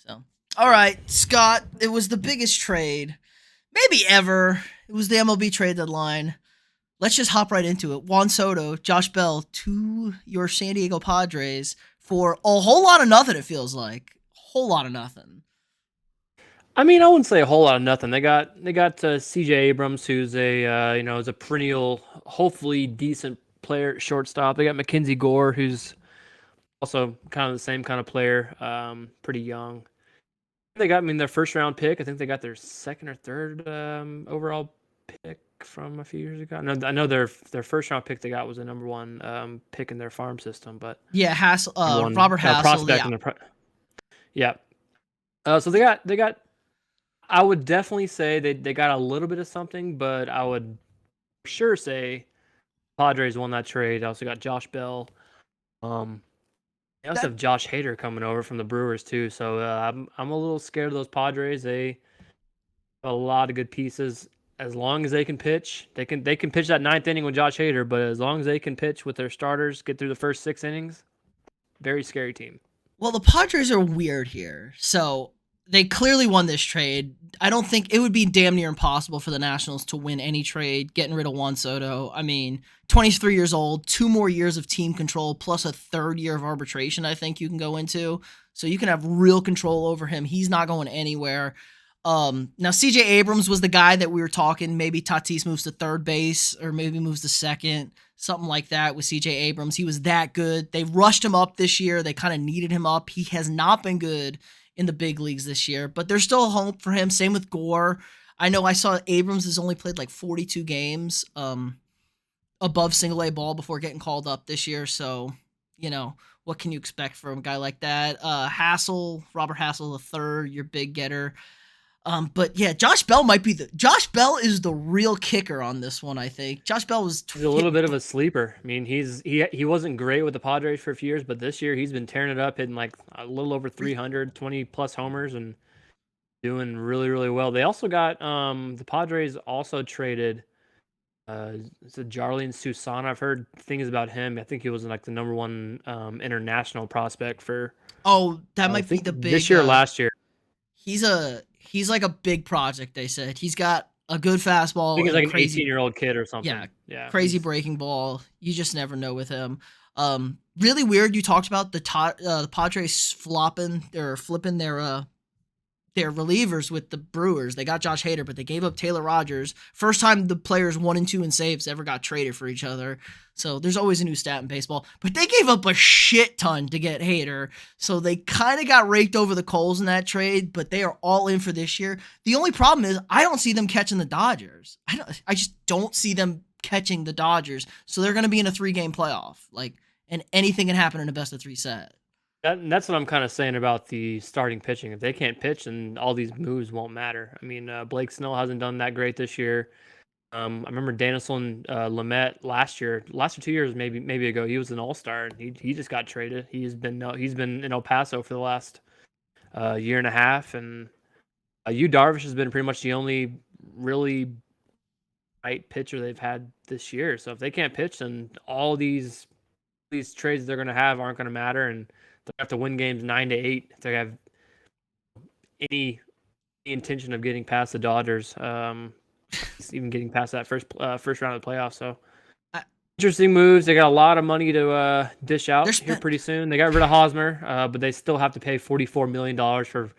So, all right, Scott, it was the biggest trade, maybe ever. It was the MLB trade deadline. Let's just hop right into it. Juan Soto, Josh Bell to your San Diego Padres for a whole lot of nothing, it feels like. A whole lot of nothing. I mean, I wouldn't say a whole lot of nothing. They got C.J. Abrams, who's is a perennial, hopefully decent player at shortstop. They got Mackenzie Gore, who's also kind of the same kind of player, pretty young. Their first round pick. I think they got their second or third overall pick from a few years ago. No, I know their first round pick they got was the number one pick in their farm system, but Yeah, number one Robert Hassel. prospect Yeah, in yeah. So they got. I would definitely say they got a little bit of something, but I would sure say Padres won that trade. I also got Josh Bell. Um, they also that have Josh Hader coming over from the Brewers too. So I'm a little scared of those Padres. They have a lot of good pieces. As long as they can pitch, they can pitch that ninth inning with Josh Hader. But as long as they can pitch with their starters, get through the first 6 innings, very scary team. well, the Padres are weird here. So they clearly won this trade. I don't think it would be damn near impossible for the Nationals to win any trade, getting rid of Juan Soto. I mean, 23 years old, 2 more years of team control, plus a third year of arbitration, I think you can go into. So you can have real control over him. He's not going anywhere. Now CJ Abrams was the guy that we were talking. Maybe Tatis moves to third base or maybe moves to second, something like that with CJ Abrams. He was that good. They rushed him up this year. They kind of needed him up. He has not been good in the big leagues this year, but there's still hope for him. Same with Gore. I know I saw Abrams has only played like 42 games above single A ball before getting called up this year. So, what can you expect from a guy like that? Robert Hassel the third, your big getter. But yeah, Josh Bell is the real kicker on this one. I think Josh Bell was He's a little bit of a sleeper. I mean, he wasn't great with the Padres for a few years, but this year he's been tearing it up, hitting like a little over 300, 20 plus homers, and doing really, really well. They also got the Padres also traded it's a Jarlene Susana. I've heard things about him. I think he was like the number one international prospect for oh, that I might be think the this big. year or last year. He's like a big project. They said he's got a good I fastball think he's and like an crazy, 18-year-old kid or yeah, something. Yeah, crazy he's breaking ball. You just never know with him. Really weird. You talked about the Padres flipping their relievers with the Brewers. They got Josh Hader, but they gave up Taylor Rogers. First time the players 1 and 2 in saves ever got traded for each other. So there's always a new stat in baseball. But they gave up a shit ton to get Hader. So they kind of got raked over the coals in that trade, but they are all in for this year. The only problem is I don't see them catching the Dodgers. I just don't see them catching the Dodgers. So they're going to be in a 3-game playoff. And anything can happen in a best of 3 set. that's what I'm kind of saying about the starting pitching. If they can't pitch, then all these moves won't matter. I mean, Blake Snell hasn't done that great this year. I remember Danielson Lamet last 2 years maybe ago. He was an all-star. He just got traded. He's been in El Paso for the last year and a half, and Yu Darvish has been pretty much the only really right pitcher they've had this year. So if they can't pitch, then all these trades they're going to have aren't going to matter, and they'll have to win games 9-8 if they have any intention of getting past the Dodgers. Even getting past that first round of the playoffs. So I, interesting moves. They got a lot of money to dish they're out here spent pretty soon. They got rid of Hosmer, but they still have to pay $44 million for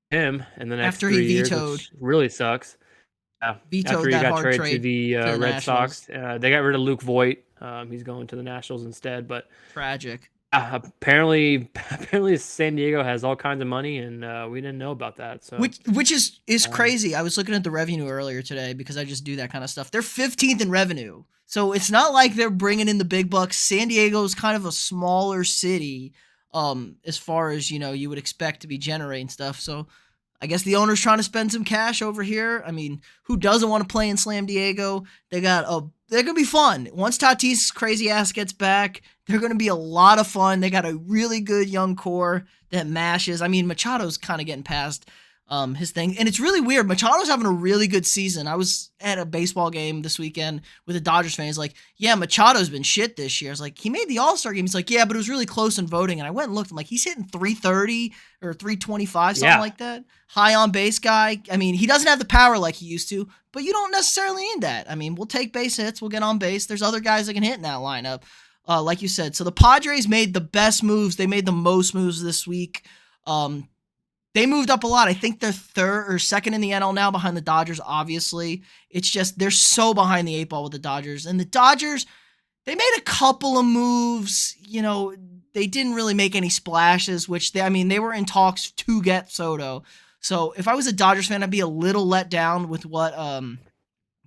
him in the next after he 3 years, vetoed which really sucks. Yeah, after vetoed he that got hard traded to trade the to the Red Nationals. Sox, they got rid of Luke Voigt. He's going to the Nationals instead. But Tragic. apparently San Diego has all kinds of money, and we didn't know about that. So Which is um, crazy. I was looking at the revenue earlier today because I just do that kind of stuff. They're 15th in revenue. So it's not like they're bringing in the big bucks. San Diego is kind of a smaller city as far as, you would expect to be generating stuff. So I guess the owner's trying to spend some cash over here. I mean, who doesn't want to play in Slam Diego? They're gonna be fun. Once Tatis' crazy ass gets back, they're gonna be a lot of fun. They got a really good young core that mashes. I mean, Machado's kind of getting past his thing. And it's really weird. Machado's having a really good season. I was at a baseball game this weekend with a Dodgers fan. He's like, yeah, Machado's been shit this year. I was like, he made the All-Star game. He's like, yeah, but it was really close in voting. And I went and looked. I'm like, he's hitting 330 or 325, something Yeah. like that. High on base guy. I mean, he doesn't have the power like he used to, but you don't necessarily need that. I mean, we'll take base hits. We'll get on base. There's other guys that can hit in that lineup. Like you said. So the Padres made the best moves. They made the most moves this week. They moved up a lot. I think they're third or second in the NL now behind the Dodgers, obviously. It's just they're so behind the eight ball with the Dodgers. And the Dodgers, they made a couple of moves. You know, they didn't really make any splashes, which they were in talks to get Soto. So if I was a Dodgers fan, I'd be a little let down with what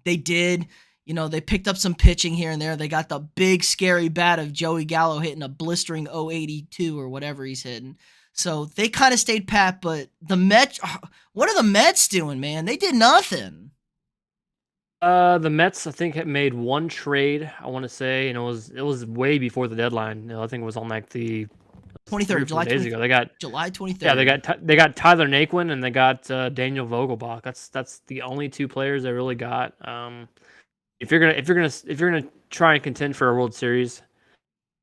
they did. You know, they picked up some pitching here and there. They got the big, scary bat of Joey Gallo hitting a blistering 082 or whatever he's hitting. So they kind of stayed pat, but the Mets, what are the Mets doing, man? They did nothing. The Mets, I think, had made one trade. I want to say, and it was way before the deadline. You know, I think it was on like the 23rd, July days 23rd. ago. They got July 23rd. Yeah, they got Tyler Naquin and they got Daniel Vogelbach. That's the only two players they really got. If you're gonna try and contend for a World Series,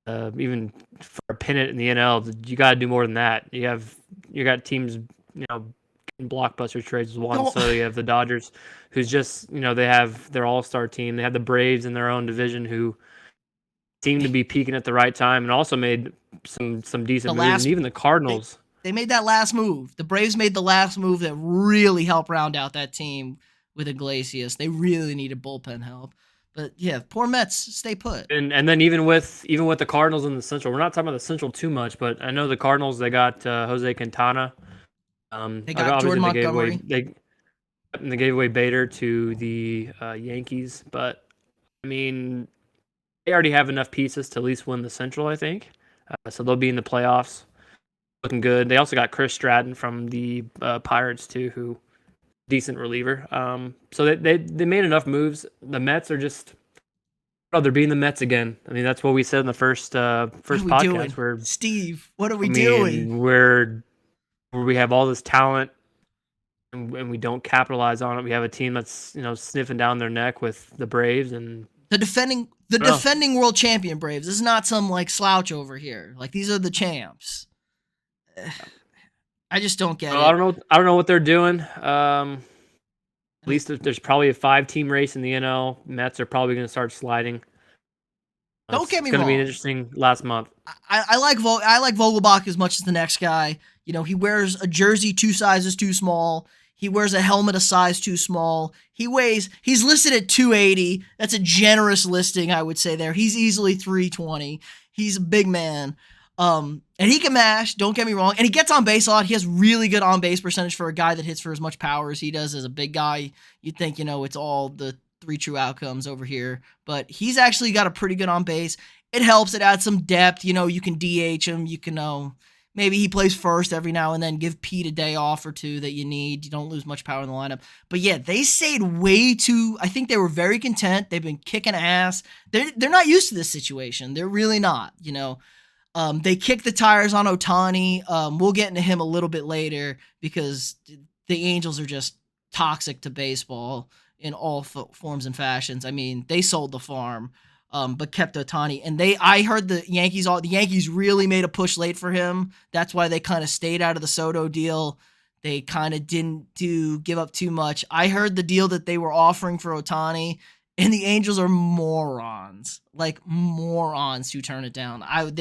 even for a pennant in the NL, you got to do more than that. You got teams, in blockbuster trades as one. No. So you have the Dodgers, who's just they have their all-star team. They have the Braves in their own division who seem to be peaking at the right time and also made some decent moves. And even the Cardinals. They made that last move. The Braves made the last move that really helped round out that team with Iglesias. They really needed bullpen help. But yeah, poor Mets, stay put. And then even with the Cardinals in the Central, we're not talking about the Central too much, but I know the Cardinals, they got Jose Quintana. They got Jordan Montgomery. They gave away Bader to the Yankees, but I mean, they already have enough pieces to at least win the Central, I think. So they'll be in the playoffs, looking good. They also got Chris Stratton from the Pirates too, who decent reliever. So they made enough moves. The Mets are just, they're being the Mets again. I mean, that's what we said in the first podcast. Where Steve, what are we doing? Where we have all this talent and we don't capitalize on it. We have a team that's sniffing down their neck with the Braves and the defending world champion Braves. This is not some like slouch over here. Like these are the champs. I just don't get it. I don't know what they're doing. At least there's probably a 5-team race in the NL. Mets are probably going to start sliding. Don't get me wrong. It's going to be an interesting last month. I like Vogelbach as much as the next guy. You know, he wears a jersey 2 sizes too small. He wears a helmet a size too small. He's listed at 280. That's a generous listing, I would say there. He's easily 320. He's a big man. And he can mash, don't get me wrong. And he gets on base a lot. He has really good on base percentage for a guy that hits for as much power as he does as a big guy. You'd think, it's all the 3 true outcomes over here. But he's actually got a pretty good on base. It helps. It adds some depth. You can DH him. You can, maybe he plays first every now and then. Give Pete a day off or two that you need. You don't lose much power in the lineup. But yeah, they stayed way too. I think they were very content. They've been kicking ass. They're not used to this situation. They're really not. They kicked the tires on Ohtani. We'll get into him a little bit later because the Angels are just toxic to baseball in all forms and fashions. I mean, they sold the farm. But kept Ohtani. And I heard the Yankees really made a push late for him. That's why they kind of stayed out of the Soto deal. They kind of didn't give up too much. I heard the deal that they were offering for Ohtani, and the Angels are morons. Like morons who turn it down. I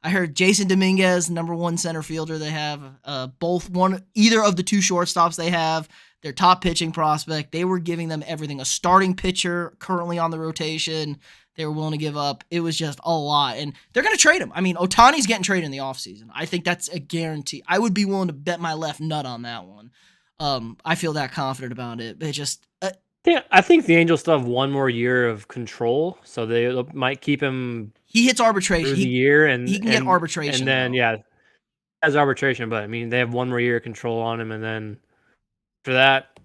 heard Jason Dominguez, number 1 center fielder they have, either of the 2 shortstops they have, their top pitching prospect. They were giving them everything. A starting pitcher currently on the rotation. They were willing to give up. It was just a lot. And they're going to trade him. I mean, Ohtani's getting traded in the offseason. I think that's a guarantee. I would be willing to bet my left nut on that one. I feel that confident about it. But it just... yeah, I think the Angels still have 1 more year of control, so they might keep him... He hits arbitration. Through the year, and he can get arbitration. And then, has arbitration, but I mean, they have 1 more year of control on him, and then after that, I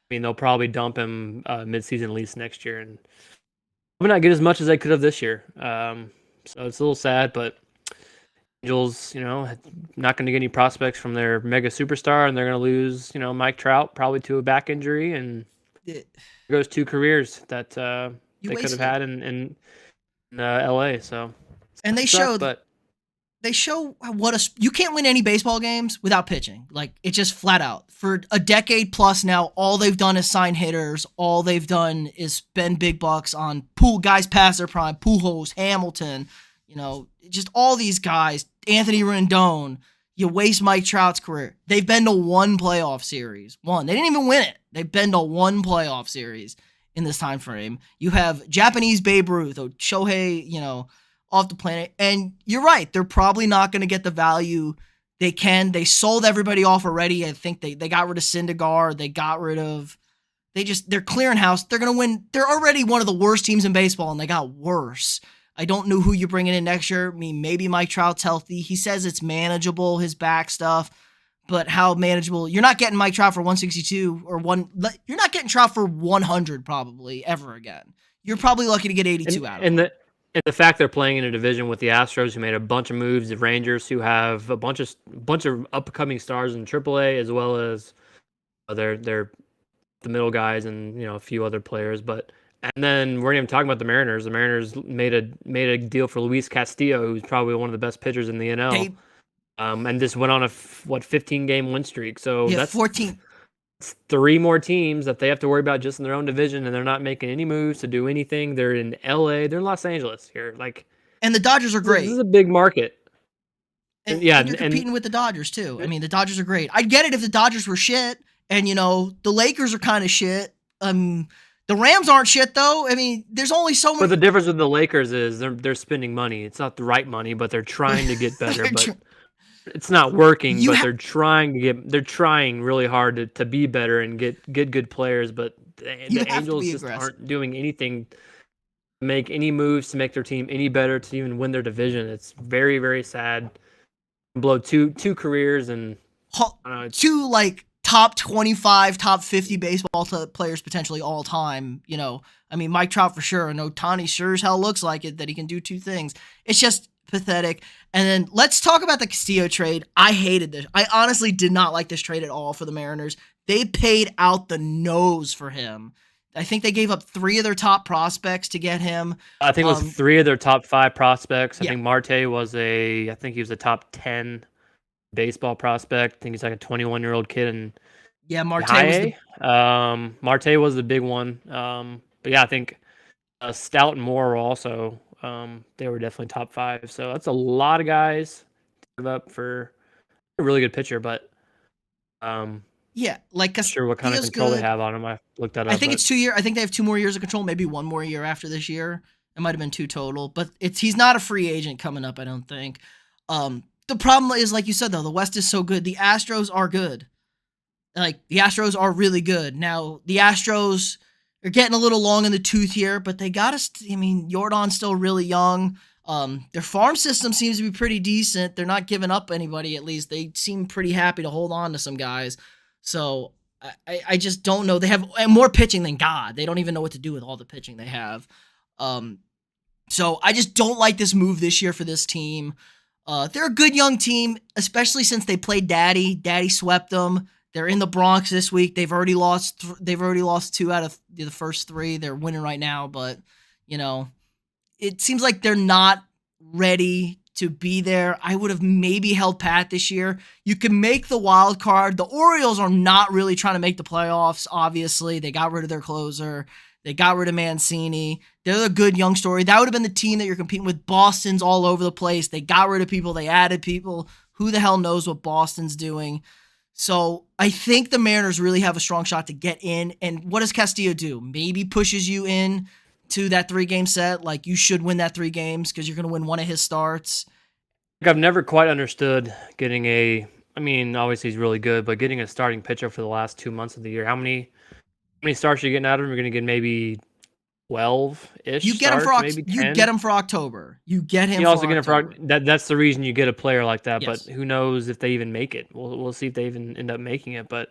mean, they'll probably dump him mid-season lease next year, and probably not get as much as they could have this year. So it's a little sad, but Angels, not going to get any prospects from their mega superstar, and they're going to lose, Mike Trout probably to a back injury, and It- there goes 2 careers that you they could have wasted it. had in LA. So And they sucks, showed but they show you can't win any baseball games without pitching. Like it's just flat out. For a decade plus now, all they've done is sign hitters. All they've done is spend big bucks on pool guys past their prime, Pujols, Hamilton, just all these guys, Anthony Rendon. You waste Mike Trout's career. They've been to one playoff series. One. They didn't even win it. They've been to one playoff series in this time frame. You have Japanese Babe Ruth, or Shohei, off the planet. And you're right. They're probably not going to get the value they can. They sold everybody off already. I think they got rid of Syndergaard. They got rid of. They're clearing house. They're going to win. They're already one of the worst teams in baseball, and they got worse. I don't know who you're bringing in next year. I mean, maybe Mike Trout's healthy. He says it's manageable, his back stuff, but how manageable? You're not getting Mike Trout for 162 or one. You're not getting Trout for 100 probably ever again. You're probably lucky to get 82 out of him. And the fact they're playing in a division with the Astros, who made a bunch of moves, the Rangers, who have a bunch of upcoming stars in AAA, as well as they're the middle guys and a few other players. But and then we're not even talking about the Mariners. The Mariners made a deal for Luis Castillo, who's probably one of the best pitchers in the NL, and just went on a 15-game win streak. So that's 14. 3 more teams that they have to worry about just in their own division, and they're not making any moves to do anything. They're in LA, they're in Los Angeles here, and the Dodgers are great. This is a big market. And you're competing with the Dodgers too. I mean, the Dodgers are great. I'd get it if the Dodgers were shit, and the Lakers are kind of shit. The Rams aren't shit though. I mean, there's only so many. But the difference with the Lakers is they're spending money. It's not the right money, but they're trying to get better. But it's not working. They're trying really hard to be better and get good players. But the Angels just aren't doing anything to make any moves to make their team any better, to even win their division. It's very, very sad. Blow two careers and two top 25, top 50 baseball players potentially all time. I mean, Mike Trout for sure, and Ohtani sure as hell looks like it, that he can do two things. It's just pathetic. And then let's talk about the Castillo trade. I hated this. I honestly did not like this trade at all for the Mariners. They paid out the nose for him. I think they gave up 3 of their top prospects to get him. I think it was 3 of their top 5 prospects. I think Marte was he was a top 10 baseball prospect. I think he's like a 21-year-old kid. And Marte was the big one. But yeah, I think Stout and Moore were also they were definitely top 5. So that's a lot of guys to give up for a really good pitcher. But not sure what kind of control they have on him. I looked that up. I think it's 2 years. I think they have 2 more years of control, maybe 1 more year after this year. It might have been 2 total, but he's not a free agent coming up, I don't think. The problem is, like you said, though, the West is so good. The Astros are good. The Astros are really good. Now, the Astros are getting a little long in the tooth here, but they got us. I mean, Jordan's still really young. Their farm system seems to be pretty decent. They're not giving up anybody, at least. They seem pretty happy to hold on to some guys. So I just don't know. They have more pitching than God. They don't even know what to do with all the pitching they have. So I just don't like this move this year for this team. They're a good young team, especially since they played Daddy. Daddy swept them. They're in the Bronx this week. They've already lost 2 out of the first 3. They're winning right now, but it seems like they're not ready to be there. I would have maybe held pat this year. You can make the wild card. The Orioles are not really trying to make the playoffs, obviously. They got rid of their closer. They got rid of Mancini. They're a good young story. That would have been the team that you're competing with. Boston's all over the place. They got rid of people. They added people. Who the hell knows what Boston's doing? So I think the Mariners really have a strong shot to get in. And what does Castillo do? Maybe pushes you in to that 3-game set. Like, you should win that 3 games because you're going to win one of his starts. I've never quite understood getting obviously he's really good, but getting a starting pitcher for the last 2 months of the year. How many starts are you getting out of him? You're going to get maybe 12-ish. You get starts, him for you get him for October. You get him. You also get him for that's the reason you get a player like that. Yes. But who knows if they even make it? We'll see if they even end up making it. But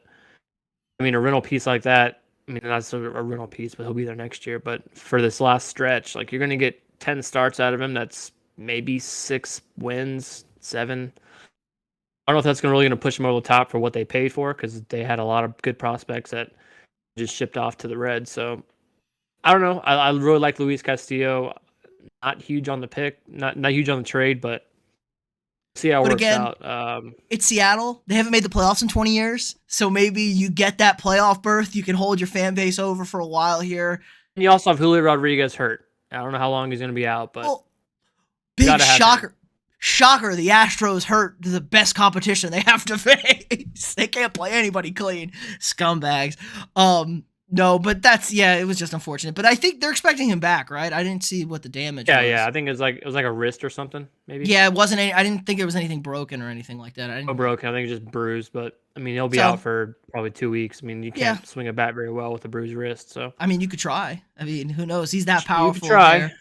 I mean, a rental piece like that. I mean, that's a rental piece, but he'll be there next year. But for this last stretch, you're going to get 10 starts out of him. That's maybe 6 wins, 7. I don't know if that's really going to push them over the top for what they paid for because they had a lot of good prospects that just shipped off to the Reds. So I don't know. I really like Luis Castillo. Not huge on the pick, not huge on the trade, but see how it But works again, out. it's Seattle. They haven't made the playoffs in 20 years. So maybe you get that playoff berth. You can hold your fan base over for a while here. And you also have Julio Rodriguez hurt. I don't know how long he's going to be out, but Well, you big got to have him. Shocker, the Astros hurt the best competition they have to face. They can't play anybody clean. Scumbags. No, but it was just unfortunate. But I think they're expecting him back, right? I didn't see what the damage was. Yeah. I think it was like a wrist or something, maybe. Yeah, it wasn't I didn't think it was anything broken or anything like that. No broken. I think it's just bruised, but I mean, he'll be out for probably 2 weeks. I mean, you can't swing a bat very well with a bruised wrist. So I mean, you could try. I mean, who knows? He's that powerful. You could try. There.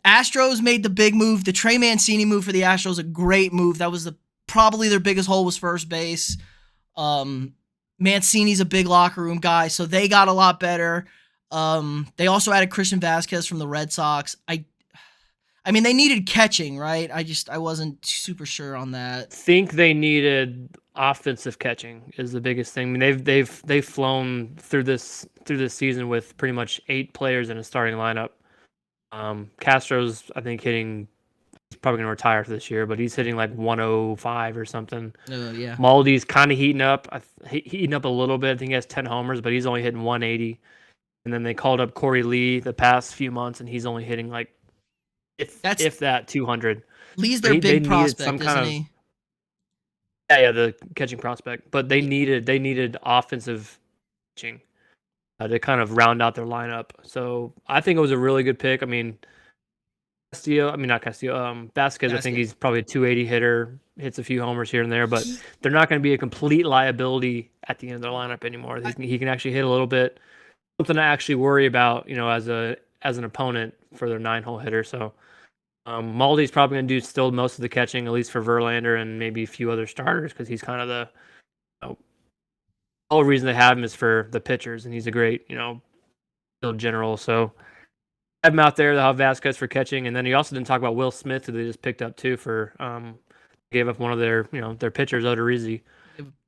Astros made the big move. The Trey Mancini move for the Astros, a great move. That was probably their biggest hole was first base. Mancini's a big locker room guy, so they got a lot better. They also added Christian Vasquez from the Red Sox. I mean, they needed catching, right? I wasn't super sure on that. I think they needed offensive catching is the biggest thing. I mean, they've flown through this season with pretty much 8 players in a starting lineup. Castro's, I think, he's probably going to retire for this year, but he's hitting like 105 or something. Yeah. Maldi's kind of heating up a little bit. I think he has 10 homers, but he's only hitting 180. And then they called up Corey Lee the past few months, and he's only hitting like if that 200. Lee's their big prospect, isn't he? Yeah, the catching prospect. But they needed offensive pitching to kind of round out their lineup. So I think it was a really good pick. I mean, Vasquez, I think he's probably a 280 hitter, hits a few homers here and there, but they're not going to be a complete liability at the end of their lineup anymore. He can actually hit a little bit, something to actually worry about, as an opponent for their 9-hole hitter. So Maldi's probably going to do still most of the catching, at least for Verlander and maybe a few other starters, because he's kind of the whole reason they have him is for the pitchers, and he's a great, field general. So have him out there. They'll have Vasquez for catching, and then he also didn't talk about Will Smith, who they just picked up too for gave up one of their their pitchers, Odorizzi.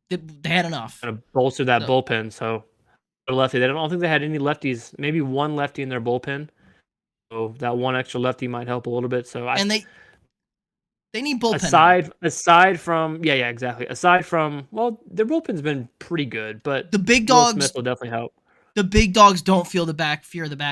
They had enough. Kind of bolster that bullpen. So lefty. They don't think they had any lefties. Maybe one lefty in their bullpen. So that one extra lefty might help a little bit. So they need bullpen. Aside from exactly. Aside from their bullpen's been pretty good, but the big dogs Will Smith will definitely help. The big dogs don't fear the back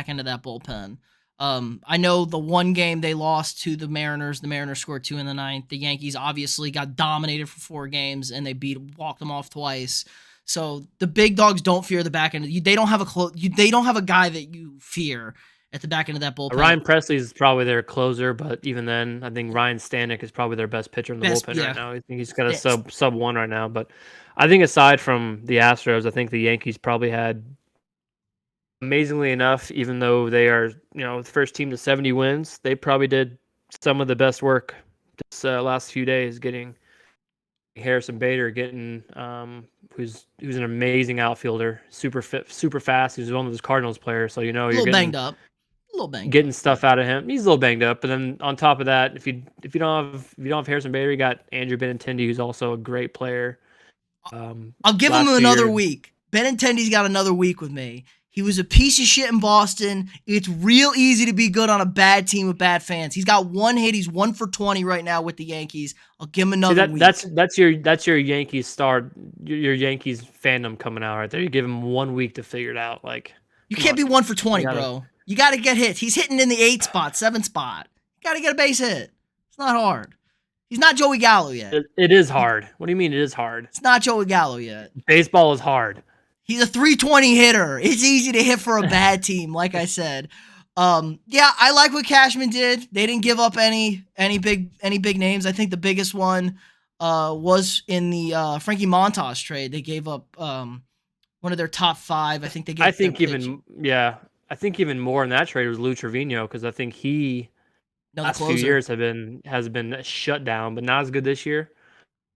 end of that bullpen. I know the one game they lost to the Mariners scored 2 in the 9th. The Yankees obviously got dominated for 4 games and they walked them off twice. So the big dogs don't fear the back end. They don't have a guy that you fear at the back end of that bullpen. Ryan Presley's probably their closer, but even then, I think Ryan Stanek is probably their best pitcher in the bullpen right now. I think he's got a sub 1 right now. But I think aside from the Astros, I think the Yankees probably had, amazingly enough, even though they are the first team to 70 wins, they probably did some of the best work this last few days, getting Harrison Bader, getting who's an amazing outfielder, super fit, super fast. He's one of those Cardinals players, so you're getting banged up. A little banged getting stuff out of him. He's a little banged up, but then on top of that, if you don't have Harrison Bader, you got Andrew Benintendi, who's also a great player. I'll give him another week. Benintendi's got another week with me. He was a piece of shit in Boston. It's real easy to be good on a bad team with bad fans. He's got 1 hit. He's 1 for 20 right now with the Yankees. I'll give him another week. That's your Yankees star, your Yankees fandom coming out right there. You give him 1 week to figure it out. Like, you can't be 1 for 20, bro. You got to get hits. He's hitting in the 8 spot, 7 spot. You got to get a base hit. It's not hard. He's not Joey Gallo yet. It is hard. What do you mean it is hard? It's not Joey Gallo yet. Baseball is hard. He's a 320 hitter. It's easy to hit for a bad team, like I said. I like what Cashman did. They didn't give up any big names. I think the biggest one was in the Frankie Montas trade. They gave up one of their top 5. I think they gave. I think even more in that trade was Lou Trevino, because I think he last few years has been shut down, but not as good this year.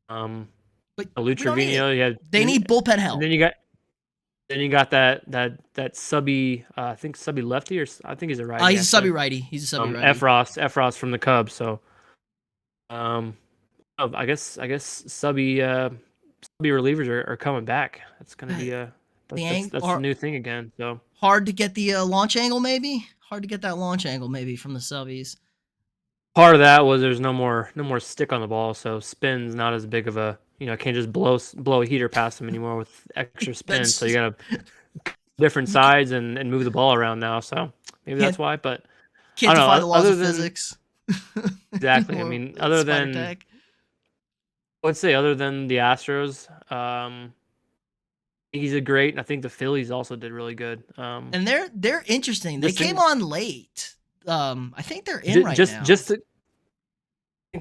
But Lou Trevino, they need bullpen help. And then you got that subby, I think subby lefty, or I think he's a righty. He's a subby righty. He's a subby righty. Efros from the Cubs. So, I guess subby relievers are coming back. That's gonna be that's the new thing again. So hard to get the launch angle, maybe. Hard to get that launch angle, maybe from the subbies. part of that was there's no more stick on the ball, so spin's not as big of a can't just blow a heater past them anymore with extra spin. So you gotta different sides and move the ball around now. So maybe that's why. But can't I don't defy know. the laws of physics. Exactly. I mean, other than tag. let's say other than the Astros, he's a great. I think the Phillies also did really good. And they're interesting. They came on late. I think they're in now. I think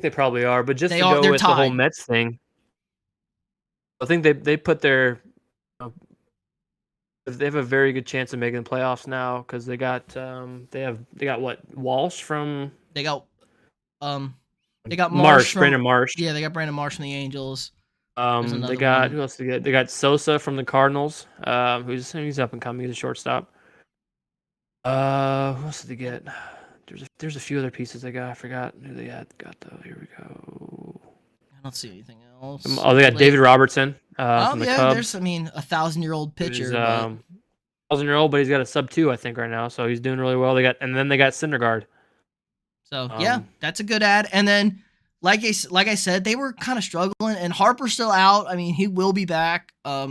they probably are, but just to go with the whole Mets thing, I think they put their they have a very good chance of making the playoffs now because they got what, Walsh from they got Marsh Brandon Marsh. Yeah, they got Brandon Marsh from the Angels. They got who else? They got Sosa from the Cardinals. He's up and coming. He's a shortstop. Who else did they get? There's a few other pieces they got. I forgot who they got though. Here we go. I don't see anything else. Oh, they got David Robertson. From the Cubs. There's 1,000-year-old pitcher. 1,000-year-old, but he's got a sub-2, I think, right now. So he's doing really well. They got Syndergaard. So yeah, that's a good ad. And then, like I said, they were kind of struggling, and Harper's still out. I mean, he will be back. I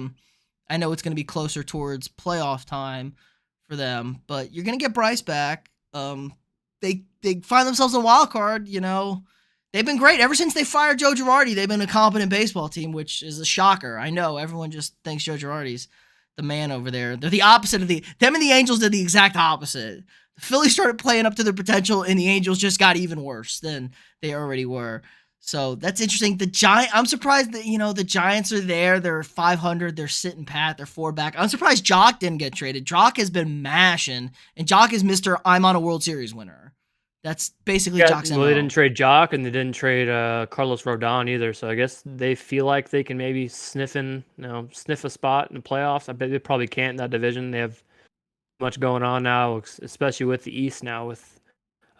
know it's going to be closer towards playoff time for them, but you're going to get Bryce back. They find themselves a wild card. They've been great ever since they fired Joe Girardi. They've been a competent baseball team, which is a shocker. I know everyone just thinks Joe Girardi's the man over there. They're the opposite of them, and the Angels did the exact opposite. The Phillies started playing up to their potential, and the Angels just got even worse than they already were. So that's interesting. I'm surprised that the Giants are there. They're 500. They're sitting pat. They're 4 back. I'm surprised Jock didn't get traded. Jock has been mashing, and Jock is Mr. I'm on a World Series winner. That's basically Jock's MO. They didn't trade Jock, and they didn't trade Carlos Rodon either. So I guess they feel like they can maybe sniff a spot in the playoffs. I bet they probably can't in that division. They have much going on now, especially with the East now with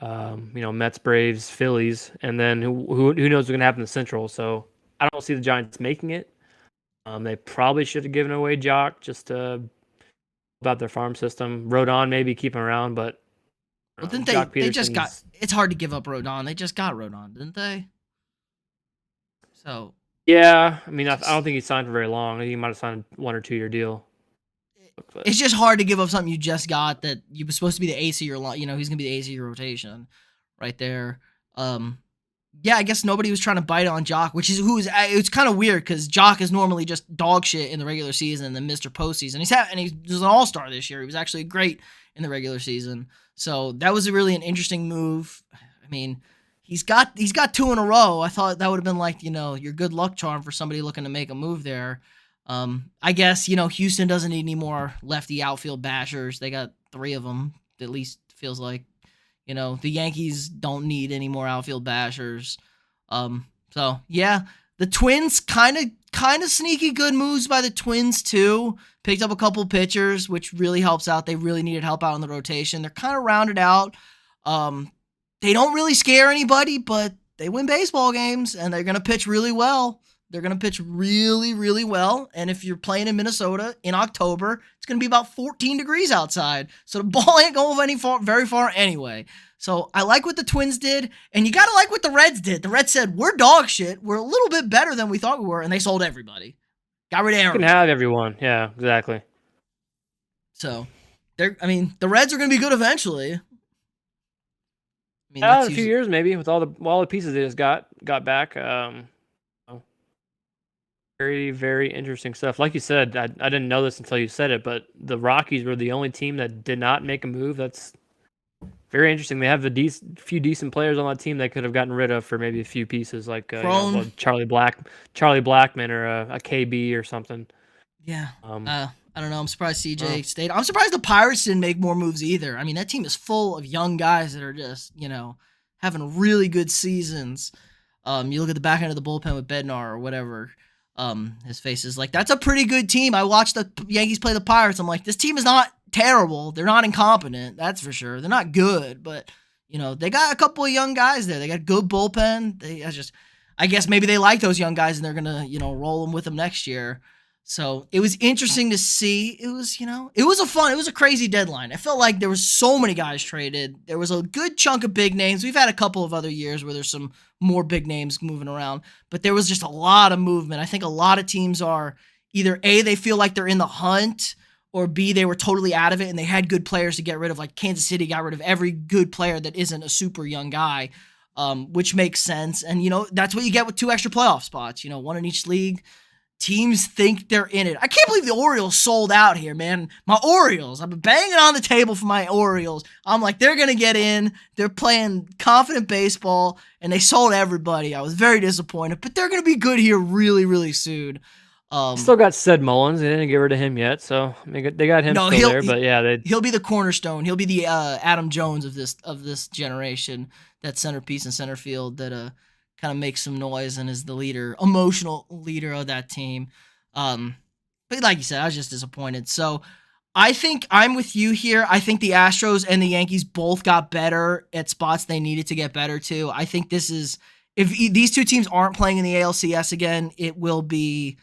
Mets, Braves, Phillies, and then who knows what's going to happen in the Central. So I don't see the Giants making it. They probably should have given away Jock just about their farm system. Rodon maybe keep him around, but. Well, didn't they just got? It's hard to give up Rodon. They just got Rodon, didn't they? So. Yeah, I mean, I don't think he signed for very long. I think he might have signed a 1 or 2 year deal. It's just hard to give up something you just got that you were supposed to be the ace of your line. He's gonna be the ace of your rotation, right there. Yeah, I guess nobody was trying to bite on Jock, it's kind of weird because Jock is normally just dog shit in the regular season and then Mr. Postseason. He's an all-star this year. He was actually great in the regular season. So that was really an interesting move. I mean, he's got 2 in a row. I thought that would have been like, your good luck charm for somebody looking to make a move there. I guess, Houston doesn't need any more lefty outfield bashers. They got 3 of them, at least feels like. The Yankees don't need any more outfield bashers. So yeah, the Twins kind of sneaky good moves by the Twins too. Picked up a couple pitchers, which really helps out. They really needed help out in the rotation. They're kind of rounded out. They don't really scare anybody, but they win baseball games, and they're gonna pitch really well. They're going to pitch really, really well. And if you're playing in Minnesota in October, it's going to be about 14 degrees outside. So the ball ain't going very far anyway. So I like what the Twins did. And you got to like what the Reds did. The Reds said, we're dog shit. We're a little bit better than we thought we were. And they sold everybody. Got rid of everyone. You can have everyone. Yeah, exactly. So, the Reds are going to be good eventually. A few years maybe with all the pieces they just got back. Very, very interesting stuff. Like you said, I didn't know this until you said it, but the Rockies were the only team that did not make a move. That's very interesting. They have few decent players on that team they could have gotten rid of for maybe a few pieces, like Charlie Blackmon or a KB or something. Yeah. I don't know. I'm surprised CJ stayed. I'm surprised the Pirates didn't make more moves either. I mean, that team is full of young guys that are just having really good seasons. You look at the back end of the bullpen with Bednar or whatever. His face is like, that's a pretty good team. I watched the Yankees play the Pirates. I'm like, this team is not terrible. They're not incompetent. That's for sure. They're not good, but they got a couple of young guys there. They got good bullpen. I guess maybe they like those young guys and they're gonna roll them with them next year. So it was interesting to see. It was it was a crazy deadline. I felt like there was so many guys traded. There was a good chunk of big names. We've had a couple of other years where there's some more big names moving around, but there was just a lot of movement. I think a lot of teams are either A, they feel like they're in the hunt, or B, they were totally out of it and they had good players to get rid of. Like Kansas City got rid of every good player that isn't a super young guy, which makes sense. And, that's what you get with 2 extra playoff spots, one in each league. Teams think they're in it. I can't believe the Orioles sold out here, man. My Orioles. I've been banging on the table for my Orioles. I'm like, they're going to get in. They're playing confident baseball, and they sold everybody. I was very disappointed, but they're going to be good here really, really soon. Still got Sid Mullins. They didn't get rid of him yet, so I mean, they got him no, still there. But yeah, he'll be the cornerstone. He'll be the Adam Jones of this generation. That centerpiece in center field that kind of makes some noise and is the leader, emotional leader of that team. But like you said, I was just disappointed. So I think I'm with you here. I think the Astros and the Yankees both got better at spots they needed to get better to. I think this is, if these two teams aren't playing in the ALCS again, it will be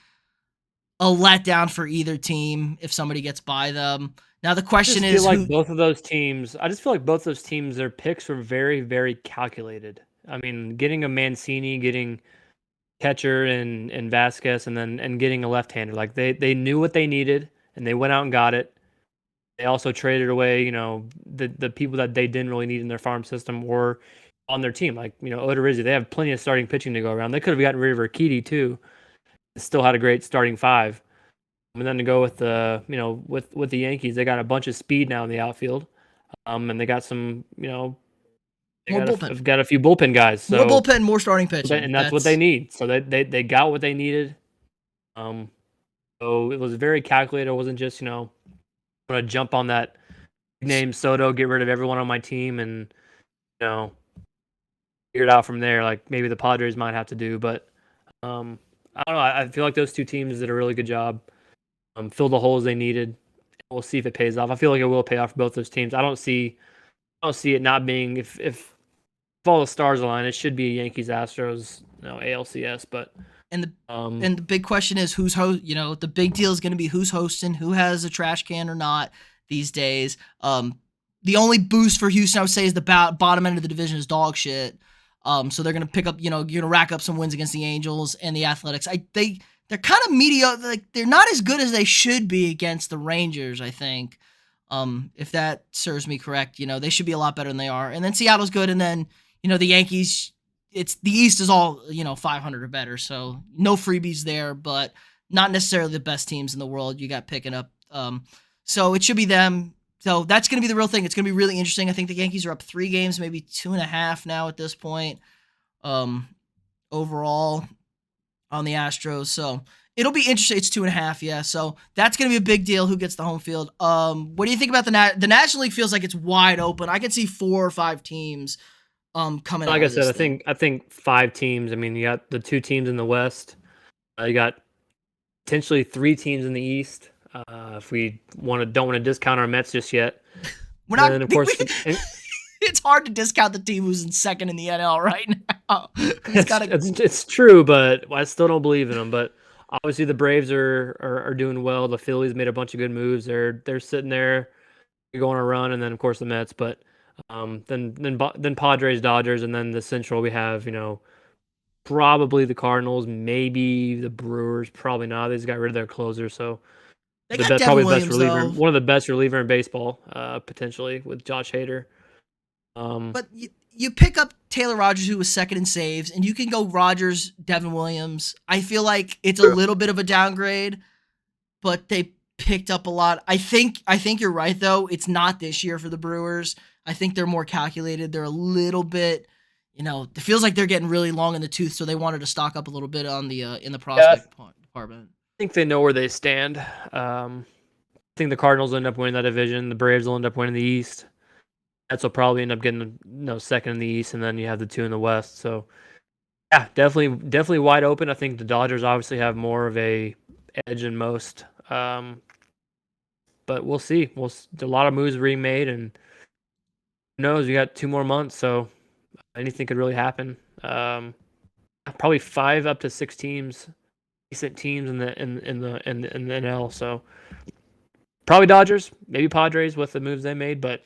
a letdown for either team if somebody gets by them. Now the question is, I just feel like both those teams, their picks were very, very calculated. I mean, getting a Mancini, getting catcher and Vasquez, and getting a left-hander, like they knew what they needed and they went out and got it. They also traded away, the people that they didn't really need in their farm system or on their team, like Odorizzi. They have plenty of starting pitching to go around. They could have gotten rid of Urquidy too. Still had a great starting 5. And then to go with the with the Yankees, they got a bunch of speed now in the outfield, and they got some more bullpen. got a few bullpen guys. So, more bullpen, more starting pitching, and that's what they need. So they got what they needed. So it was very calculated. It wasn't just I'm gonna jump on that name Soto, get rid of everyone on my team, and figure it out from there. Like maybe the Padres might have to do, but I don't know. I feel like those two teams did a really good job. Fill the holes they needed. We'll see if it pays off. I feel like it will pay off for both those teams. I don't see it not being if all the stars align, it should be Yankees Astros, ALCS. But and the big question is who's host. The big deal is going to be who's hosting, who has a trash can or not these days. The only boost for Houston, I would say, is the bottom end of the division is dog shit. So they're going to pick up, you're going to rack up some wins against the Angels and the Athletics. They're kind of mediocre. Like they're not as good as they should be against the Rangers, I think. If that serves me correct, they should be a lot better than they are. And then Seattle's good, and then the Yankees. It's the East is all 500 or better, so no freebies there, but not necessarily the best teams in the world. You got picking up, so it should be them. So that's going to be the real thing. It's going to be really interesting. I think the Yankees are up 3 games, maybe 2.5 now at this point. Overall on the Astros. So it'll be interesting. It's 2.5, yeah. So that's going to be a big deal. Who gets the home field? What do you think about the National League? Feels like it's wide open. I could see 4 or 5 teams coming. Like I said, I think 5 teams. I mean, you got the 2 teams in the West. You got potentially 3 teams in the East. If we don't want to discount our Mets just yet. We're not. And of course, it's hard to discount the team who's in second in the NL right now. It's true, but I still don't believe in them. But obviously, the Braves are doing well. The Phillies made a bunch of good moves. They're sitting there going on a run, and then of course the Mets. But then Padres, Dodgers, and then the Central we have probably the Cardinals, maybe the Brewers, probably not. They just got rid of their closer, so. Probably the best reliever, one of the best reliever in baseball, potentially with Josh Hader. But you pick up Taylor Rogers, who was second in saves, and you can go Rogers, Devin Williams. I feel like it's a little bit of a downgrade, but they picked up a lot. I think you're right though. It's not this year for the Brewers. I think they're more calculated. They're a little bit, it feels like they're getting really long in the tooth, so they wanted to stock up a little bit on the in the prospect department. I think they know where they stand. I think the Cardinals will end up winning that division. The Braves will end up winning the East. Mets will probably end up getting second in the East, and then you have the 2 in the West. So, yeah, definitely wide open. I think the Dodgers obviously have more of a edge than most. But we'll see. A lot of moves being made, and who knows? We got 2 more months, so anything could really happen. probably 5 up to 6 teams, decent teams in the NL. So probably Dodgers, maybe Padres with the moves they made, but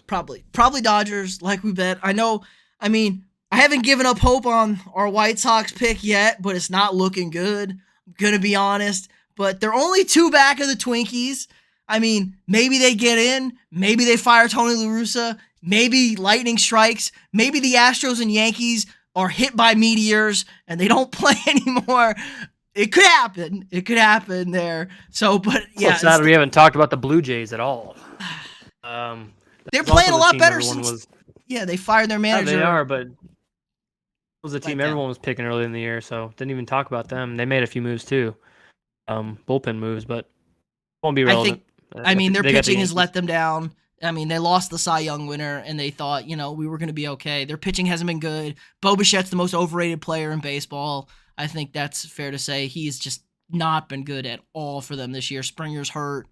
Probably Dodgers, like we bet. I know. I mean, I haven't given up hope on our White Sox pick yet, but it's not looking good. I'm gonna be honest. But they're only 2 back of the Twinkies. I mean, maybe they get in. Maybe they fire Tony La Russa. Maybe lightning strikes. Maybe the Astros and Yankees are hit by meteors and they don't play anymore. It could happen. It could happen there. So, but yeah, so sad we haven't talked about the Blue Jays at all. They're playing a lot better since. Yeah, they fired their manager. Yeah, they are, but it was a team everyone was picking early in the year, so didn't even talk about them. They made a few moves too, bullpen moves, but won't be relevant. I mean, their pitching has let them down. I mean, they lost the Cy Young winner, and they thought, we were going to be okay. Their pitching hasn't been good. Bo Bichette's the most overrated player in baseball. I think that's fair to say. He's just not been good at all for them this year. Springer's hurt.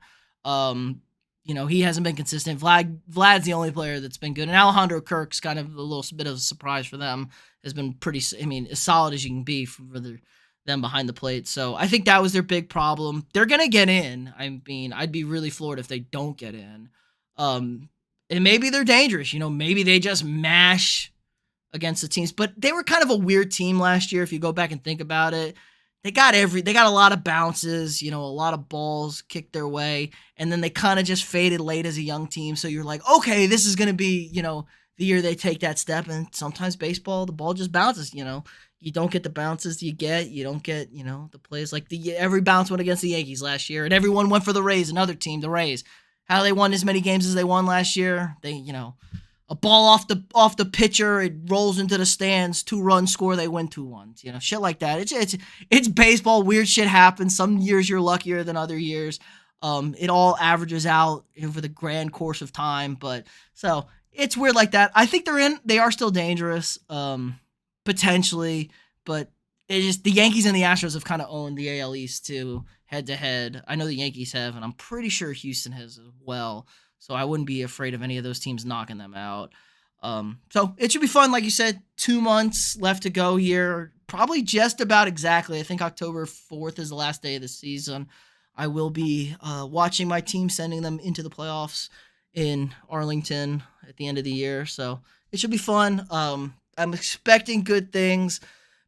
He hasn't been consistent. Vlad's the only player that's been good. And Alejandro Kirk's kind of a little bit of a surprise for them. Has been pretty, as solid as you can be for them behind the plate. So I think that was their big problem. They're going to get in. I mean, I'd be really floored if they don't get in. And maybe they're dangerous. Maybe they just mash against the teams. But they were kind of a weird team last year if you go back and think about it. They got a lot of bounces, a lot of balls kicked their way, and then they kind of just faded late as a young team. So you're like, okay, this is going to be, the year they take that step. And sometimes baseball, the ball just bounces, You don't get the bounces you get. You don't get, the plays like every bounce went against the Yankees last year, and everyone went for the Rays, another team, the Rays. How they won as many games as they won last year, they, a ball off the pitcher, it rolls into the stands, 2-run score, they win 2-1. Shit like that. It's baseball. Weird shit happens. Some years you're luckier than other years. It all averages out over the grand course of time. But so it's weird like that. I think they are still dangerous, potentially, but the Yankees and the Astros have kind of owned the AL East too, head to head. I know the Yankees have, and I'm pretty sure Houston has as well. So I wouldn't be afraid of any of those teams knocking them out. So it should be fun. Like you said, 2 months left to go here. Probably just about exactly. I think October 4th is the last day of the season. I will be watching my team, sending them into the playoffs in Arlington at the end of the year. So it should be fun. I'm expecting good things.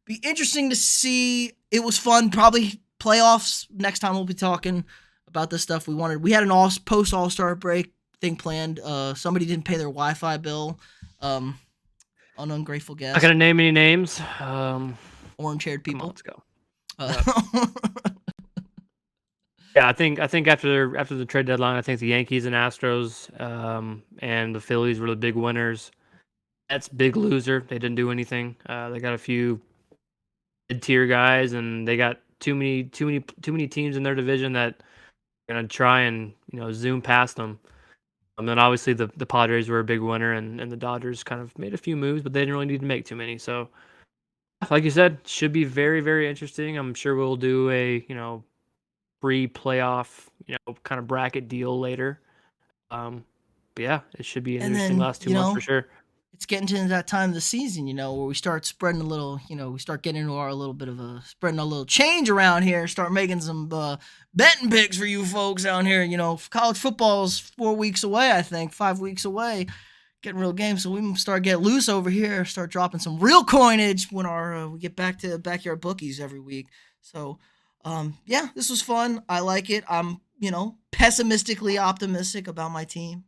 Be interesting to see. It was fun. Probably playoffs. Next time we'll be talking about the stuff we wanted. We had an post All-Star break thing planned. Somebody didn't pay their Wi-Fi bill. An ungrateful guest. Not gonna name any names. Orange-haired people. On, let's go. Yeah, I think after the trade deadline, I think the Yankees and Astros and the Phillies were the big winners. That's big loser. They didn't do anything. They got a few mid-tier guys, and they got too many teams in their division that are gonna try and zoom past them. And then obviously the Padres were a big winner, and the Dodgers kind of made a few moves, but they didn't really need to make too many. So, like you said, should be very, very interesting. I'm sure we'll do a pre-playoff kind of bracket deal later. But yeah, it should be an interesting last 2 months for sure. It's getting to that time of the season, where we start spreading a little, we start getting into our little bit of spreading a little change around here, start making some betting picks for you folks down here. College football's 4 weeks away, I think, 5 weeks away, getting real games. So we start getting loose over here, start dropping some real coinage when we get back to backyard bookies every week. So, yeah, this was fun. I like it. I'm, pessimistically optimistic about my team.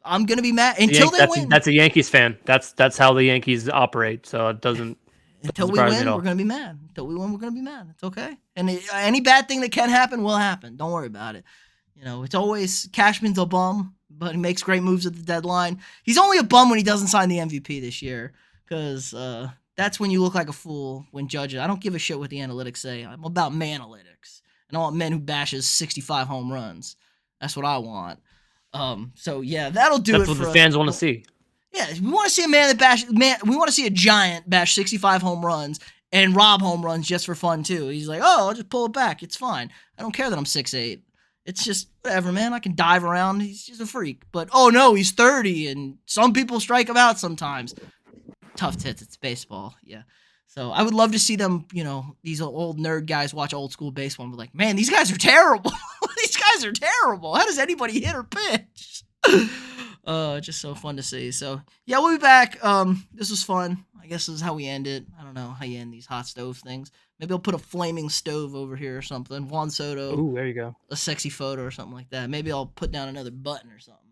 I'm gonna be mad until they win. That's a Yankees fan. That's how the Yankees operate. So it doesn't. Until we win, we're gonna be mad. Until we win, we're gonna be mad. It's okay. And any bad thing that can happen will happen. Don't worry about it. It's always Cashman's a bum, but he makes great moves at the deadline. He's only a bum when he doesn't sign the MVP this year, because that's when you look like a fool when judging. I don't give a shit what the analytics say. I'm about man-analytics, and I want men who bashes 65 home runs. That's what I want. So yeah, that'll do it. That's what the fans want to see. Yeah, we want to see a we want to see a giant bash 65 home runs and rob home runs just for fun too. He's like, oh, I'll just pull it back. It's fine. I don't care that I'm 6'8". It's just whatever, man. I can dive around. He's just a freak. But oh no, he's 30, and some people strike him out sometimes. tough tits. It's baseball. Yeah. So I would love to see them, these old nerd guys watch old school baseball and be like, man, these guys are terrible. These guys are terrible. How does anybody hit or pitch? Just so fun to see. So yeah, we'll be back. This was fun. I guess this is how we end it. I don't know how you end these hot stove things. Maybe I'll put a flaming stove over here or something. Juan Soto, Ooh, there you go. a sexy photo or something like that. Maybe I'll put down another button or something.